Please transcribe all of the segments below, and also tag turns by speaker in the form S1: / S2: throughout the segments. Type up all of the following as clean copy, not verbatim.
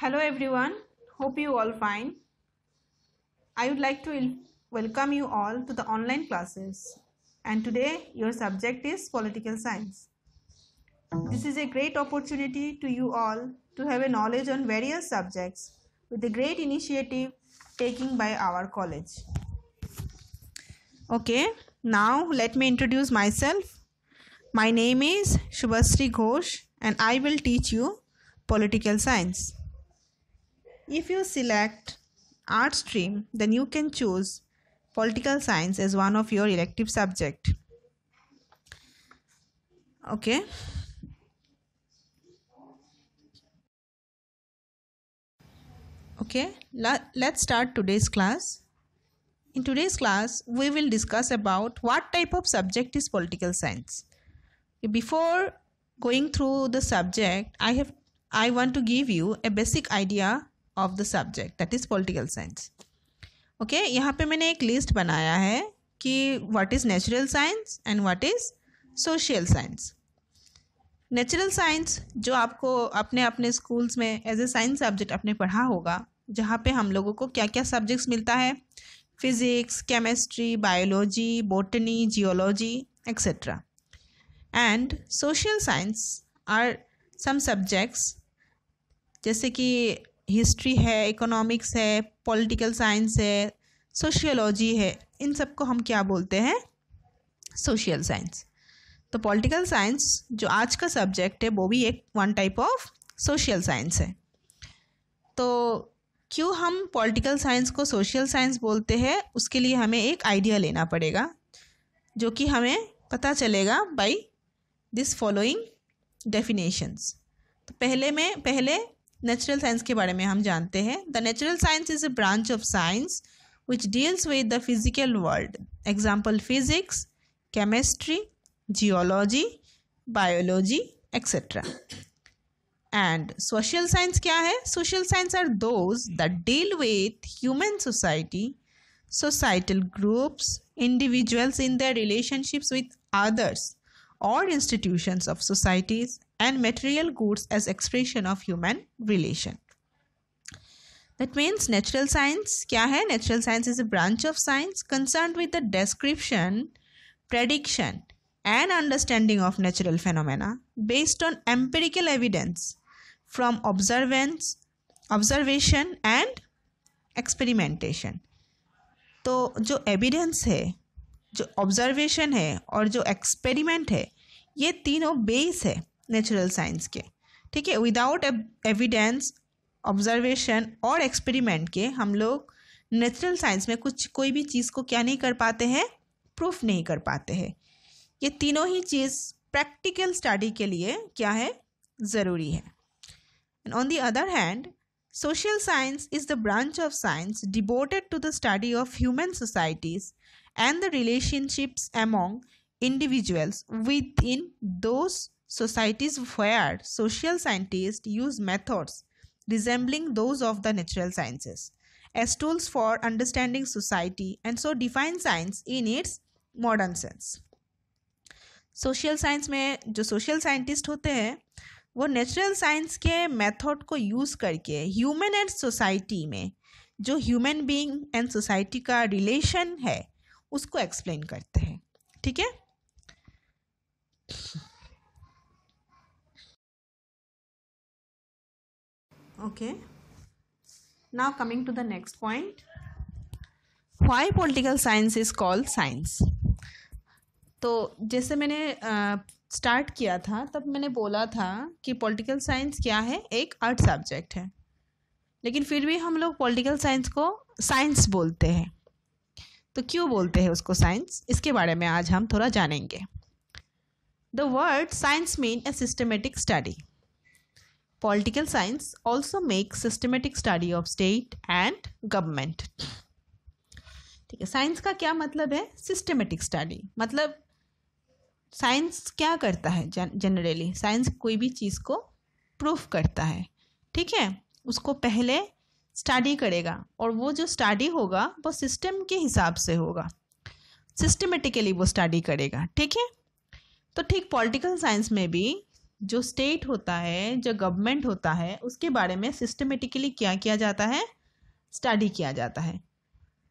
S1: Hello everyone, hope you all fine. I would like to welcome you all to the online classes, and today your subject is political science. This is a great opportunity to you all to have a knowledge on various subjects with a great initiative taken by our college. Okay, now let me introduce myself. My name is Shubhasri Ghosh and I will teach you political science. If you select art stream, then you can choose political science as one of your elective subject. Okay. Okay, let's start today's class. In today's class, we will discuss about what type of subject is political science. Before going through the subject, I want to give you a basic idea of the subject, that is political science. Okay, यहाँ पे मैंने एक list बनाया है कि what is natural science and what is social science. Natural science जो आपको अपने अपने स्कूल्स में एज ए साइंस सब्जेक्ट आपने पढ़ा होगा, जहाँ पे हम लोगों को क्या क्या सब्जेक्ट्स मिलता है, physics, chemistry, biology, botany, geology etcetera. And social science are some subjects जैसे कि हिस्ट्री है, इकोनॉमिक्स है, पॉलिटिकल साइंस है, सोशियोलॉजी है. इन सबको हम क्या बोलते हैं? Social science. तो पॉलिटिकल साइंस जो आज का सब्जेक्ट है वो भी एक one type of social science है. तो क्यों हम पॉलिटिकल साइंस को सोशल साइंस बोलते हैं, उसके लिए हमें एक आइडिया लेना पड़ेगा जो कि हमें पता चलेगा बाय दिस फॉलोइंग डेफिनेशंस. तो पहले नेचुरल साइंस के बारे में हम जानते हैं. The natural science is a branch of science which deals with the physical world. Example physics, chemistry, geology, biology etcetera. And social science क्या है? Social science are those that deal with human society, societal groups, individuals in their relationships with others or institutions of societies, and material goods as expression of human relation. That means natural science क्या है? Natural science is a branch of science concerned with the description, prediction and understanding of natural phenomena based on empirical evidence from observation and experimentation. तो जो evidence है, जो observation है और जो experiment है, ये तीनों बेस है नेचुरल साइंस के. ठीक है, विदाउट एविडेंस, ऑब्जर्वेशन और एक्सपेरिमेंट के हम लोग नेचुरल साइंस में कोई भी चीज़ को क्या नहीं कर पाते हैं? प्रूफ नहीं कर पाते हैं. ये तीनों ही चीज़ प्रैक्टिकल स्टडी के लिए क्या है? ज़रूरी है. And on the other hand, social science is the branch of science devoted to the study of human societies and the relationships among individuals within those societies, where social scientists use methods resembling those of the natural sciences as tools for understanding society, and so define science in its modern sense. Social science में जो social scientist होते हैं वो natural science के method को use करके human and society में जो ह्यूमन बीइंग एंड सोसाइटी का रिलेशन है उसको एक्सप्लेन करते हैं. ठीक है. Okay, now coming to the next point, why political science is called science. तो जैसे मैंने स्टार्ट किया था तब मैंने बोला था कि पॉलिटिकल साइंस क्या है? एक आर्ट सब्जेक्ट है, लेकिन फिर भी हम लोग पॉलिटिकल साइंस को साइंस बोलते हैं. तो क्यों बोलते हैं उसको साइंस? इसके बारे में आज हम थोड़ा जानेंगे. The word science mean a systematic study. Political science also make systematic study of state and government. ठीक है, साइंस का क्या मतलब है? Systematic study. मतलब साइंस क्या करता है? जनरली साइंस कोई भी चीज़ को प्रूफ करता है. ठीक है, उसको पहले स्टडी करेगा और वो जो स्टडी होगा वो सिस्टम के हिसाब से होगा, सिस्टमेटिकली वो स्टडी करेगा. ठीक है. तो ठीक पॉलिटिकल साइंस में भी जो स्टेट होता है, जो गवर्नमेंट होता है, उसके बारे में सिस्टमेटिकली क्या किया जाता है, स्टडी किया जाता है।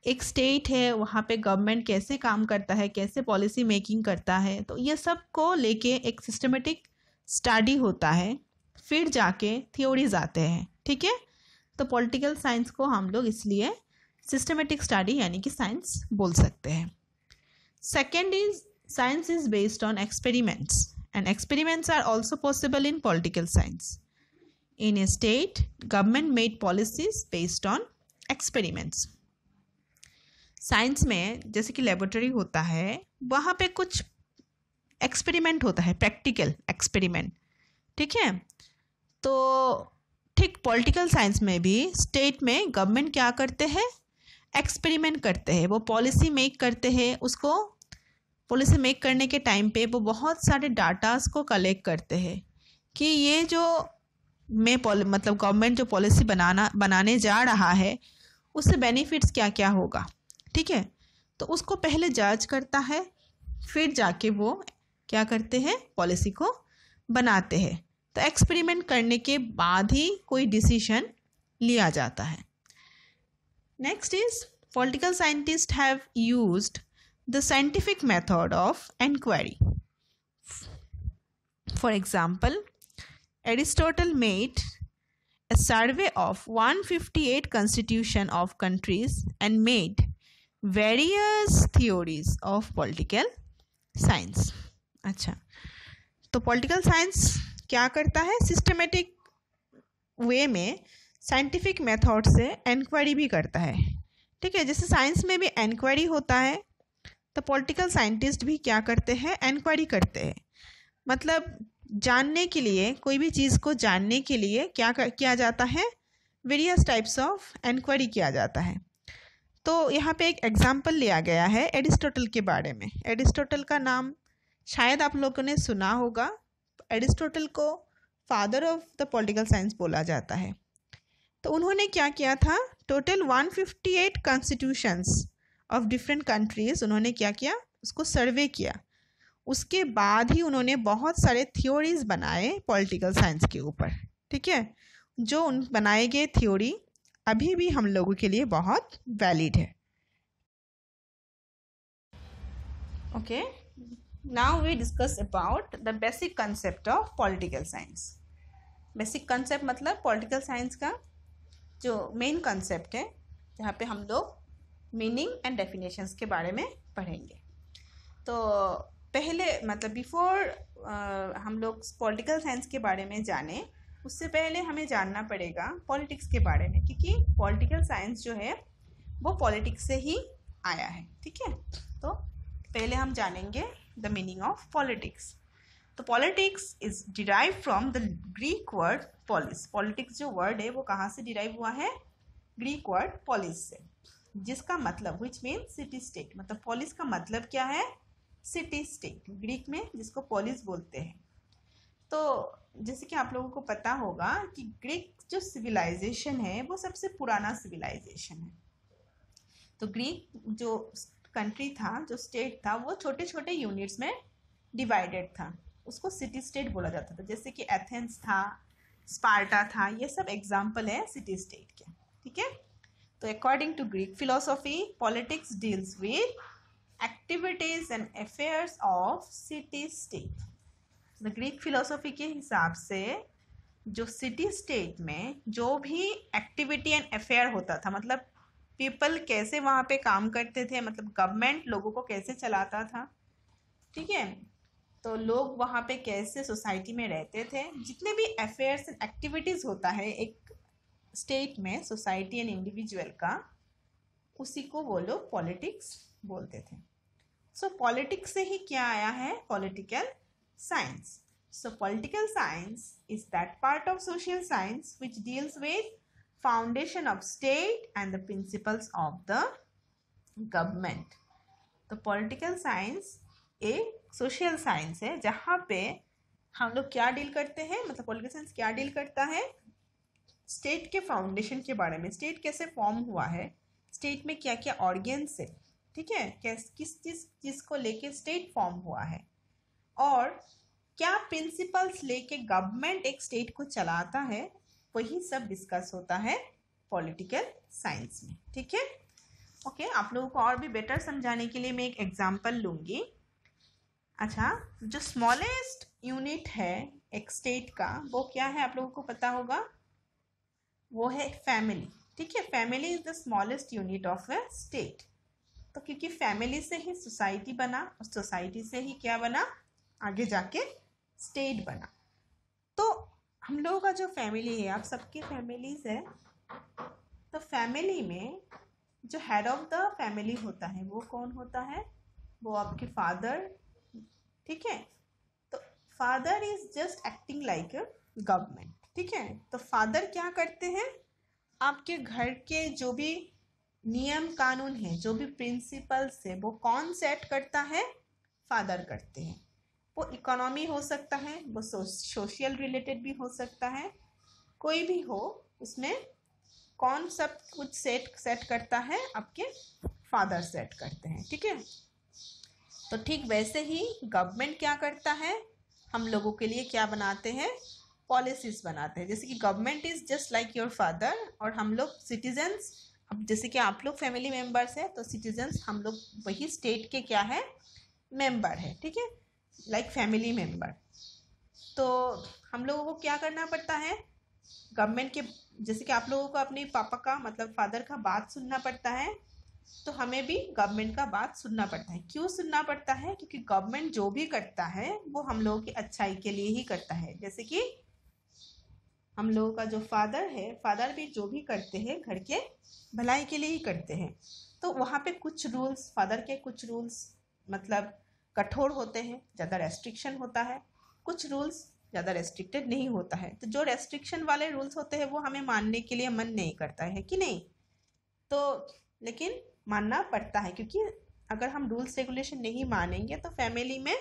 S1: एक स्टेट है, वहाँ पे गवर्नमेंट कैसे काम करता है, कैसे पॉलिसी मेकिंग करता है, तो ये सब को लेके एक सिस्टमेटिक स्टडी होता है, फिर जाके थ्योरीज आते हैं। ठीक है, तो पॉलिटिकल साइंस को हम लोग इसलिए सिस्टमेटिक स्टडी यानी कि साइंस बोल सकते हैं। Second is science is based on experiments and experiments are also possible in political science. In a state government made policies based on experiments. Science में जैसे कि लेबोरेटरी होता है, वहाँ पे कुछ एक्सपेरिमेंट होता है, प्रैक्टिकल एक्सपेरिमेंट। ठीक है, तो ठीक पॉलिटिकल साइंस में भी स्टेट में गवर्नमेंट क्या करते हैं, एक्सपेरिमेंट करते हैं, वो पॉलिसी मेक करते हैं। उसको पॉलिसी मेक करने के टाइम पे वो बहुत सारे डाटास को कलेक्ट करते हैं कि ये जो मतलब गवर्नमेंट जो पॉलिसी बनाने जा रहा है उससे बेनिफिट्स क्या क्या होगा। ठीक है, तो उसको पहले जज करता है, फिर जाके वो क्या करते हैं, पॉलिसी को बनाते हैं। तो एक्सपेरिमेंट करने के बाद ही कोई डिसीजन लिया जाता है। Next is political scientist have used the scientific method of inquiry. For example, Aristotle made a survey of 158 constitution of countries and made various theories of political science। अच्छा, तो पॉलिटिकल साइंस क्या करता है, systematic way में scientific method से inquiry भी करता है। ठीक है, जैसे साइंस में भी इंक्वायरी होता है, तो पॉलिटिकल साइंटिस्ट भी क्या करते हैं, इंक्वायरी करते हैं। मतलब जानने के लिए, कोई भी चीज़ को जानने के लिए क्या किया जाता है, वेरियस टाइप्स ऑफ इंक्वायरी किया जाता है। तो यहाँ पे एक एग्जांपल लिया गया है एरिस्टोटल के बारे में। एरिस्टोटल का नाम शायद आप लोगों ने सुना होगा। एरिस्टोटल को father of the political science बोला जाता है। तो उन्होंने क्या किया था, total 158 constitutions of different countries उन्होंने क्या किया, उसको सर्वे किया। उसके बाद ही उन्होंने बहुत सारे थ्योरीज बनाए पॉलिटिकल साइंस के ऊपर। ठीक है, जो उन बनाए गए थ्योरी अभी भी हम लोगों के लिए बहुत वैलिड है। Okay, now we discuss about the basic concept of political science. Basic concept मतलब पॉलिटिकल साइंस का जो मेन कंसेप्ट है, जहाँ पे हम लोग मीनिंग एंड डेफिनेशंस के बारे में पढ़ेंगे। तो पहले मतलब बिफोर हम लोग पॉलिटिकल साइंस के बारे में जाने, उससे पहले हमें जानना पड़ेगा पॉलिटिक्स के बारे में, क्योंकि पॉलिटिकल साइंस जो है वो पॉलिटिक्स से ही आया है। ठीक है, तो पहले हम जानेंगे द मीनिंग ऑफ पॉलिटिक्स। तो politics is derive from the Greek word polis. Politics जो वर्ड है वो कहाँ से डिराइव हुआ है, ग्रीक वर्ड पॉलिस से, जिसका मतलब विच मीन सिटी स्टेट। मतलब पॉलिस का मतलब क्या है, सिटी स्टेट, ग्रीक में जिसको पॉलिस बोलते हैं। तो जैसे कि आप लोगों को पता होगा कि ग्रीक जो सिविलाइजेशन है वो सबसे पुराना सिविलाइजेशन है। तो ग्रीक जो कंट्री था, जो स्टेट था, वो छोटे छोटे यूनिट्स में डिवाइडेड था, उसको सिटी स्टेट बोला जाता था। जैसे कि एथेंस था, स्पार्टा था, ये सब एग्जाम्पल है सिटी स्टेट के। ठीक है, तो according to Greek philosophy, politics deals with activities and affairs of city state. The Greek philosophy के हिसाब से जो सिटी स्टेट में जो भी एक्टिविटी एंड अफेयर होता था, मतलब पीपल कैसे वहाँ पे काम करते थे, मतलब गवर्नमेंट लोगों को कैसे चलाता था। ठीक है, तो लोग वहाँ पे कैसे सोसाइटी में रहते थे, जितने भी अफेयर्स एंड एक्टिविटीज़ होता है एक स्टेट में, सोसाइटी एंड इंडिविजुअल का, उसी को वो लोग पॉलिटिक्स बोलते थे। सो पॉलिटिक्स से ही क्या आया है, political science. So political science is that part of social science which deals with foundation of state and the principles of the government. तो political science एक social science है जहाँ पे हम लोग क्या डील करते हैं, मतलब political science क्या डील करता है, स्टेट के फाउंडेशन के बारे में, स्टेट कैसे फॉर्म हुआ है, स्टेट में क्या क्या ऑर्गेन्स है, ठीक है, किस चीज़ को लेके स्टेट फॉर्म हुआ है, और क्या प्रिंसिपल्स लेके गवर्नमेंट एक स्टेट को चलाता है, वही सब डिस्कस होता है पॉलिटिकल साइंस में। ठीक है, ओके। आप लोगों को और भी बेटर समझाने के लिए मैं एक एग्जांपल लूंगी। अच्छा, जो स्मॉलेस्ट यूनिट है एक स्टेट का, वो क्या है आप लोगों को पता होगा, वो है फैमिली। ठीक है, family is the smallest unit of A state. तो क्योंकि फैमिली से ही सोसाइटी बना और सोसाइटी से ही क्या बना, आगे जाके स्टेट बना। तो हम लोगों का जो फैमिली है, आप सबकी फैमिलीज है, तो फैमिली में जो हेड ऑफ द फैमिली होता है वो कौन होता है, वो आपके फादर। ठीक है, तो father is just acting like a government. ठीक है, तो फादर क्या करते हैं, आपके घर के जो भी नियम कानून है, जो भी प्रिंसिपल्स है, वो कौन सेट करता है, फादर करते हैं। वो इकोनॉमी हो सकता है, वो सोशल रिलेटेड भी हो सकता है, कोई भी हो, उसमें कौन सब कुछ सेट करता है, आपके फादर सेट करते हैं। ठीक है, तो ठीक वैसे ही गवर्नमेंट क्या करता है, हम लोगों के लिए क्या बनाते हैं, पॉलिसीज बनाते हैं। जैसे कि government is just like your father और हम लोग सिटीजन्स, अब जैसे कि आप लोग फैमिली मेंबर्स हैं, तो सिटीजन्स हम लोग वही स्टेट के क्या है, मेंबर है। ठीक है, लाइक फैमिली मेंबर। तो हम लोगों को क्या करना पड़ता है, गवर्नमेंट के, जैसे कि आप लोगों को अपने पापा का मतलब फादर का बात सुनना पड़ता है, तो हमें भी गवर्नमेंट का बात सुनना पड़ता है। क्यों सुनना पड़ता है, क्योंकि गवर्नमेंट जो भी करता है वो हम लोगों की अच्छाई के लिए ही करता है। जैसे कि हम लोगों का जो फादर है, फादर भी जो भी करते हैं घर के भलाई के लिए ही करते हैं। तो वहाँ पे कुछ रूल्स, फादर के कुछ रूल्स मतलब कठोर होते हैं, ज़्यादा रेस्ट्रिक्शन होता है, कुछ रूल्स ज़्यादा रेस्ट्रिक्टेड नहीं होता है। तो जो रेस्ट्रिक्शन वाले रूल्स होते हैं वो हमें मानने के लिए मन नहीं करता है कि नहीं, तो लेकिन मानना पड़ता है, क्योंकि अगर हम रूल्स रेगुलेशन नहीं मानेंगे तो फैमिली में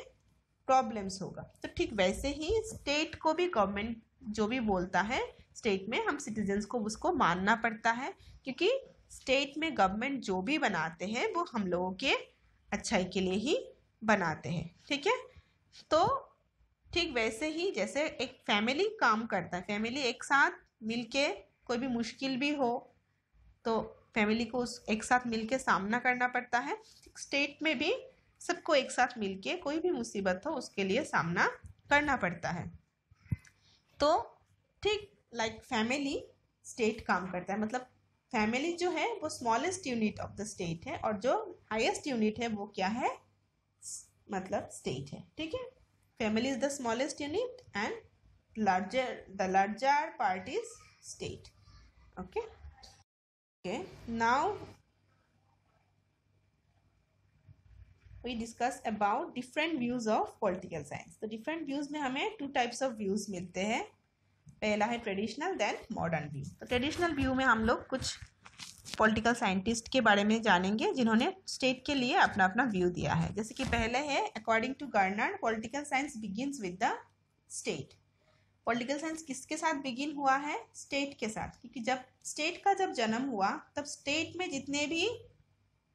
S1: प्रॉब्लम्स होगा। तो ठीक वैसे ही स्टेट को भी गवर्नमेंट जो भी बोलता है स्टेट में, हम सिटीजन्स को उसको मानना पड़ता है, क्योंकि स्टेट में गवर्नमेंट जो भी बनाते हैं वो हम लोगों के अच्छाई के लिए ही बनाते हैं। ठीक है, तो ठीक वैसे ही जैसे एक फैमिली काम करता है, फैमिली एक साथ मिलके, कोई भी मुश्किल भी हो तो फैमिली को उस एक साथ मिलके सामना करना पड़ता है। स्टेट में भी सबको एक साथ मिलके कोई भी मुसीबत हो उसके लिए सामना करना पड़ता है। तो ठीक लाइक फैमिली स्टेट काम करता है, मतलब फैमिली जो है वो smallest unit of the state है, और जो हाईएस्ट यूनिट है वो क्या है, मतलब स्टेट है। ठीक है, family is the smallest unit and the larger part is state. Okay, now we discuss about different views of political science। तो different views में हमें two types of views मिलते हैं। पहला है ट्रेडिशनल, देन मॉडर्न व्यू। तो traditional view में हम लोग कुछ पॉलिटिकल साइंटिस्ट के बारे में जानेंगे जिन्होंने स्टेट के लिए अपना अपना व्यू दिया है। जैसे कि पहले है, according to Garner, political science begins with the state. Political science किसके साथ बिगिन हुआ है, स्टेट के साथ, क्योंकि जब स्टेट का जब जन्म हुआ तब स्टेट में जितने भी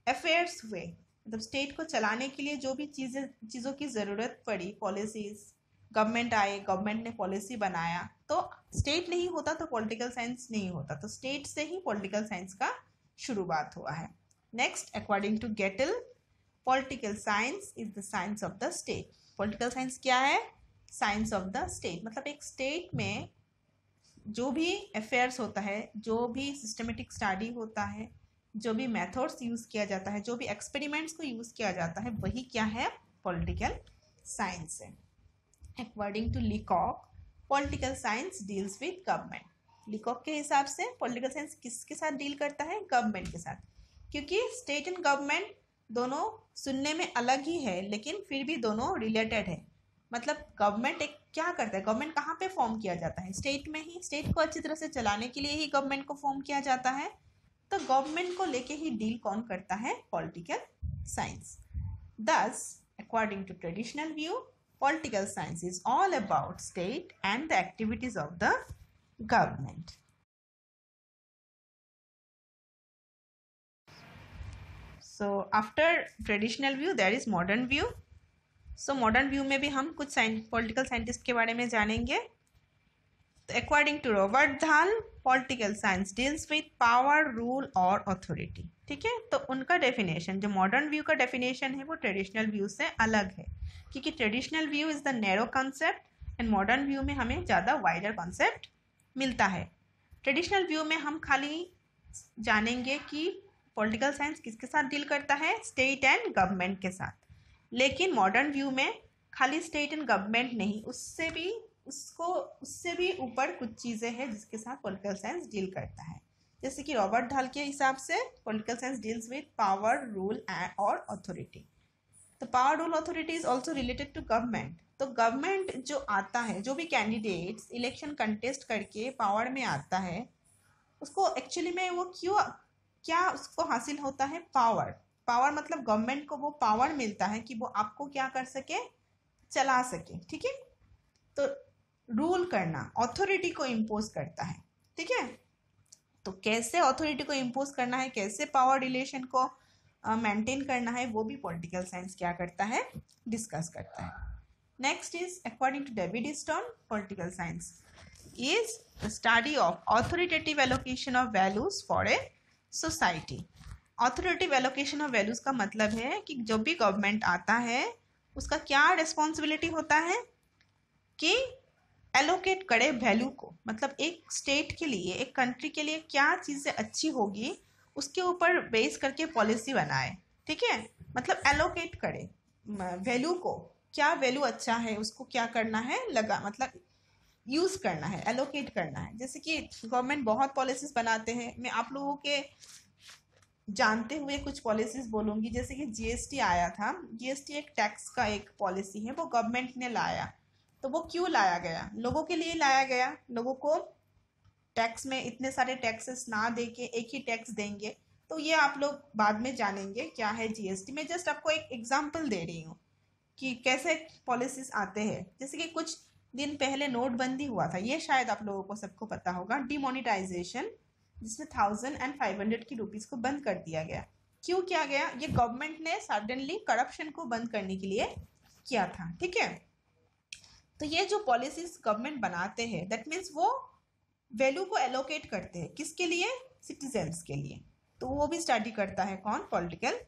S1: अफेयर्स हुए, मतलब स्टेट को चलाने के लिए जो भी चीज़ों की ज़रूरत पड़ी, पॉलिसीज, गवर्नमेंट आए, गवर्नमेंट ने पॉलिसी बनाया, तो स्टेट नहीं होता तो पॉलिटिकल साइंस नहीं होता। तो स्टेट से ही पॉलिटिकल साइंस का शुरुआत हुआ है। Next, according to Gettell, political science is the science of the state. Political science क्या है, साइंस ऑफ द स्टेट, मतलब एक स्टेट में जो भी अफेयर्स होता है, जो भी सिस्टमेटिक स्टडी होता है, जो भी मेथड्स यूज़ किया जाता है, जो भी एक्सपेरिमेंट्स को यूज़ किया जाता है, वही क्या है, पॉलिटिकल साइंस है। According to Leacock, political science deals with government. Leacock के हिसाब से पॉलिटिकल साइंस किसके साथ डील करता है, गवर्नमेंट के साथ, क्योंकि स्टेट एंड गवर्नमेंट दोनों सुनने में अलग ही है लेकिन फिर भी दोनों रिलेटेड है। मतलब गवर्नमेंट एक क्या करता है, गवर्नमेंट कहाँ पे फॉर्म किया जाता है, स्टेट में ही। स्टेट को अच्छी तरह से चलाने के लिए ही गवर्नमेंट को फॉर्म किया जाता है। तो गवर्नमेंट को लेके ही डील कौन करता है, political science. Thus, according to traditional view, political science is all about state and the activities of the government. So, after traditional view, there is modern view. So modern view में भी हम कुछ political scientist के बारे में जानेंगे. According to Robert Dahl, political science deals with power, rule और authority. ठीक है, तो उनका डेफिनेशन, जो मॉडर्न व्यू का डेफिनेशन है वो ट्रेडिशनल व्यू से अलग है, क्योंकि traditional view is the narrow concept and modern view में हमें ज़्यादा वाइडर कॉन्सेप्ट मिलता है. ट्रेडिशनल व्यू में हम खाली जानेंगे कि पॉलिटिकल साइंस किसके साथ डील करता है, स्टेट एंड गवर्नमेंट के साथ. लेकिन मॉडर्न व्यू में खाली स्टेट एंड गवर्नमेंट नहीं, उससे भी ऊपर कुछ चीज़ें हैं जिसके साथ पॉलिटिकल साइंस डील करता है. जैसे कि रॉबर्ट ढाल के हिसाब से political science deals with power, rule and और अथॉरिटी. तो power, rule, authority is also related to government. तो गवर्नमेंट जो आता है, जो भी कैंडिडेट्स इलेक्शन कंटेस्ट करके पावर में आता है, उसको एक्चुअली में वो क्या उसको हासिल होता है, पावर मतलब गवर्नमेंट को वो पावर मिलता है कि वो आपको क्या कर सके, चला सके. ठीक है, तो रूल करना, अथॉरिटी को इम्पोज करता है. ठीक है, तो कैसे अथॉरिटी को इम्पोज करना है, कैसे पावर रिलेशन को मेंटेन करना है, वो भी पॉलिटिकल साइंस क्या करता है, डिस्कस करता है. Next is according to David Stone, political science is the study of authoritative allocation of values for a society. Authoritative allocation of values का मतलब है कि जो भी गवर्नमेंट आता है उसका क्या रिस्पॉन्सिबिलिटी होता है कि एलोकेट करे वैल्यू को, मतलब एक स्टेट के लिए, एक कंट्री के लिए क्या चीज़ें अच्छी होगी उसके ऊपर बेस करके पॉलिसी बनाए. ठीक है, मतलब एलोकेट करे वैल्यू को, क्या वैल्यू अच्छा है उसको क्या करना है, मतलब यूज़ करना है, एलोकेट करना है. जैसे कि गवर्नमेंट बहुत पॉलिसीज बनाते हैं. मैं आप लोगों के जानते हुए कुछ पॉलिसीज बोलूँगी. जैसे कि जीएसटी आया था. जीएसटी एक टैक्स का एक पॉलिसी है, वो गवर्नमेंट ने लाया. तो वो क्यों लाया गया, लोगों के लिए लाया गया. लोगों को टैक्स में इतने सारे टैक्सेस ना दे के एक ही टैक्स देंगे. तो ये आप लोग बाद में जानेंगे क्या है जीएसटी. मैं जस्ट आपको एक एग्जांपल दे रही हूँ कि कैसे पॉलिसीज आते हैं. जैसे कि कुछ दिन पहले नोटबंदी हुआ था, ये शायद आप लोगों को सबको पता होगा, डिमोनेटाइजेशन, जिसमें 1000 एंड 500 की रुपीज़ को बंद कर दिया गया. क्यों किया गया, ये गवर्नमेंट ने सडनली करप्शन को बंद करने के लिए किया था. ठीक है, तो ये जो पॉलिसीज गवर्नमेंट बनाते हैं, दैट मीन्स वो वैल्यू को एलोकेट करते हैं, किसके लिए, सिटीजन्स के लिए. तो वो भी स्टडी करता है कौन, political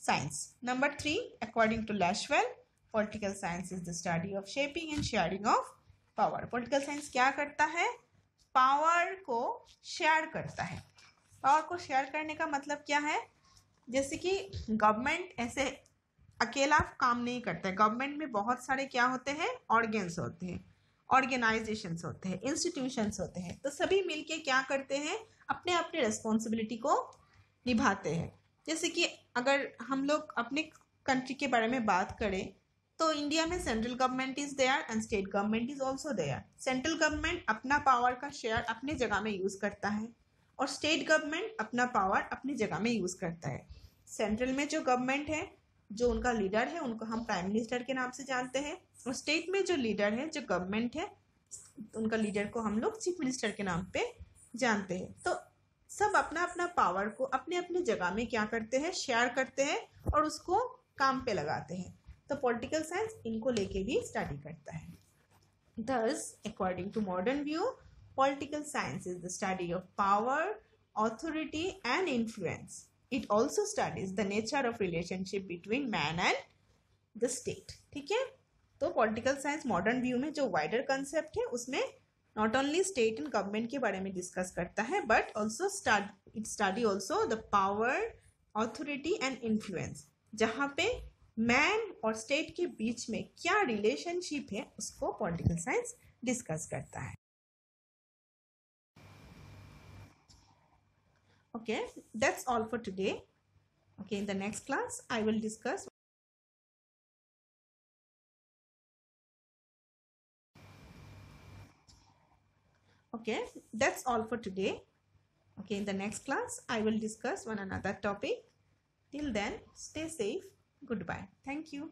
S1: science. Number 3, according to Lasswell, political science is the study of shaping and sharing of power. Political science क्या करता है, पावर को शेयर करता है. पावर को शेयर करने का मतलब क्या है, जैसे कि गवर्नमेंट ऐसे अकेला काम नहीं करता है. गवर्नमेंट में बहुत सारे क्या होते हैं, ऑर्गन्स होते हैं, ऑर्गेनाइजेशंस होते हैं, इंस्टीट्यूशंस होते हैं. तो सभी मिलके क्या करते हैं, अपने अपने रिस्पॉन्सिबिलिटी को निभाते हैं. जैसे कि अगर हम लोग अपने कंट्री के बारे में बात करें तो इंडिया में central government is there and state government is also there. Central government अपना पावर का शेयर अपने जगह में यूज़ करता है और स्टेट गवर्नमेंट अपना पावर अपनी जगह में यूज़ करता है. सेंट्रल में जो गवर्नमेंट है, जो उनका लीडर है, उनको हम प्राइम मिनिस्टर के नाम से जानते हैं. और स्टेट में जो लीडर है, जो गवर्नमेंट है, उनका लीडर को हम लोग चीफ मिनिस्टर के नाम पे जानते हैं. तो सब अपना अपना पावर को अपने अपने जगह में क्या करते हैं, शेयर करते हैं और उसको काम पे लगाते हैं. तो पॉलिटिकल साइंस इनको लेके भी स्टडी करता है. Thus, according to modern view, political science is the study of power, authority and influence. It also studies the nature of relationship between man and the state. ठीक है, तो पॉलिटिकल साइंस मॉडर्न व्यू में जो wider concept है उसमें not only state and government के बारे में डिस्कस करता है, but also it study also the power, authority and influence. जहाँ पे मैन और स्टेट के बीच में क्या रिलेशनशिप है उसको पॉलिटिकल साइंस डिस्कस करता है. Okay, that's all for today. Okay, in the next class I will discuss. Okay, that's all for today. Okay, in the next class I will discuss one another topic. Till then, stay safe. Goodbye. Thank you.